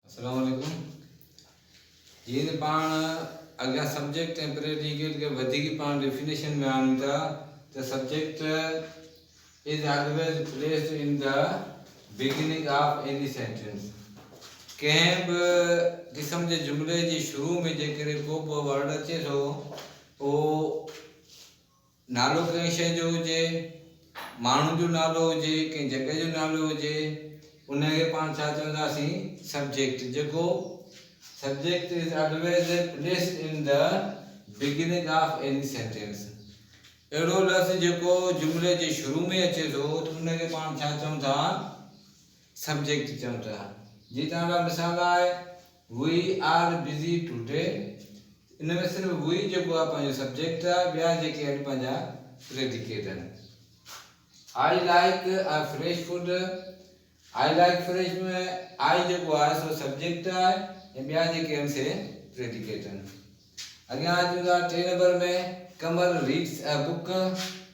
अस्सलाम वालेकुम। ये पाण अॻियां सब्जेक्ट ऐं प्रेडिकेट खे वधीक पाण डेफिनेशन में आणूं था त subject is always placed in the beginning of any sentence. कंहिं बि क़िस्म जे जुमिले जी शुरू में जेकॾहिं को बि वर्ड अचे थो उहो नालो कंहिं शइ जो हुजे, माण्हू जो नालो हुजे, कंहिं जॻह जो नालो हुजे, उनखे पाण छा चवंदासीं सब्जेक्ट। जेको subject is always placed in the beginning of any sentence. अहिड़ो लफ़्ज़ जेको जुमिले जे शुरू में अचे थो त उनखे पाण छा चऊं था सब्जेक्ट चऊं था। जीअं तव्हां मिसाल आहे वी आर बिज़ी टुडे, इन में सिर्फ़ु वी जेको आहे पंहिंजो सब्जेक्ट आहे, ॿिया जेके आहिनि पंहिंजा प्रेडिकेट आहिनि। I like a fresh food, I like fresh में आई जेको आहे सो सब्जेक्ट आहे ऐं ॿिया जेके आहिनि से प्रेडिकेट आहिनि। अॻियां अचूं था 3 नंबर में कमल रीड्स अ बुक।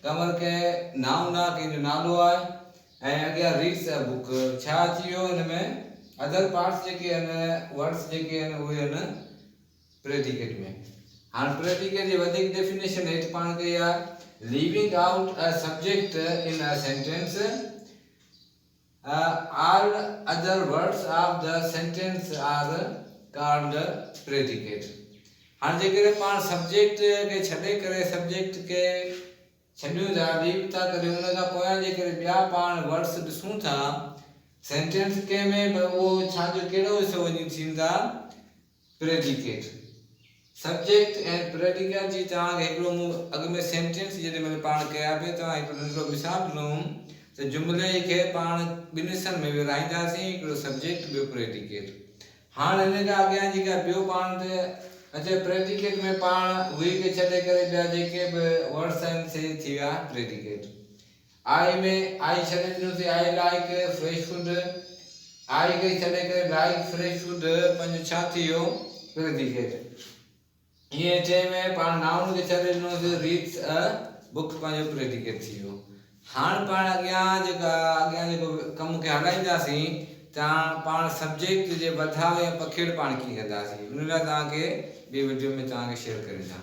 कमल के नाउन आहे, कंहिंजो नालो आहे ऐं अॻियां रीड्स अ बुक छा अची वियो हिन में अदर पार्ट्स जेके आहिनि वर्ड्स जेके आहिनि उहे आहिनि प्रेडिकेट में। हाणे प्रेडिकेट जी वधीक डेफिनेशन हेठि पाण कई आहे leaving out a subject in a sentence all other words of the sentence are called predicate। हाणे जेकॾहिं पाण सब्जेक्ट खे छॾे करे सब्जेक्ट खे छॾियूं था, लीव था करियूं, उन खां पोयां जेकॾहिं ॿिया पाण वर्ड्स ॾिसूं था सेंटेंस के में बि उहो छा जो कहिड़ो हिसो वञी थींदा प्रेडिकेट। सब्जेक्ट ऐं प्रेडिकेट जी तव्हांखे हिकिड़ो मूं अॻु में सेंटेंस जॾहिं महिल पाण कया पिए तव्हां हिकिड़ो नंढिड़ो मिसाल ॾिनोमि त जुमिले खे पाण ॿिनि हिसनि में विराईंदासीं, हिकिड़ो सब्जेक्ट ॿियो प्रेडिकेट। हाणे हिन खां अॻियां जेका ॿियो पाण ते अचे प्रेडिकेट में पाण वी खे छॾे करे ॿिया जेके बि वर्ड्स आहिनि से थी विया प्रेडिकेट। आई में आई छॾे ॾिनोसीं आई लाइक फ्रेश फूड, आई खे छॾे करे लाइक फ्रेश फूड पंहिंजो छा थी वियो प्रेडिकेट। हीअं 6 में पाण नाउन खे छॾे ॾिनोसीं रीड्स अ बुक पंहिंजो प्रेडिकेट थी वियो। हाणे पाण अॻियां जेको कम खे हलाईंदासीं त पाण सब्जेक्ट जे वधाउ या पखेड़ पाण कीअं कंदासीं, उन लाइ तव्हांखे ॿिए वीडियो में तव्हांखे शेयर करे था।